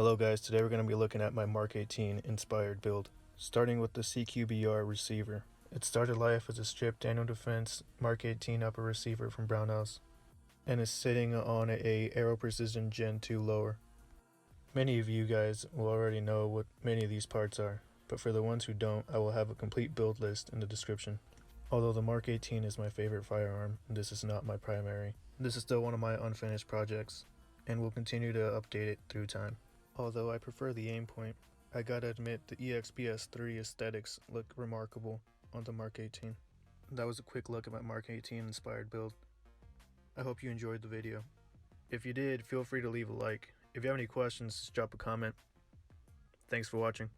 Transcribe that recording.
Hello guys, today we're going to be looking at my Mark 18 inspired build, starting with the CQBR receiver. It started life as a stripped Daniel Defense Mark 18 upper receiver from Brownhouse, and is sitting on a Aero Precision Gen 2 lower. Many of you guys will already know what many of these parts are, but for the ones who don't, I will have a complete build list in the description. Although the Mark 18 is my favorite firearm, this is not my primary. This is still one of my unfinished projects, and will continue to update it through time. Although I prefer the Aimpoint, I gotta admit the EXPS 3 aesthetics look remarkable on the Mark 18. That was a quick look at my Mark 18 inspired build. I hope you enjoyed the video. If you did, feel free to leave a like. If you have any questions, just drop a comment. Thanks for watching.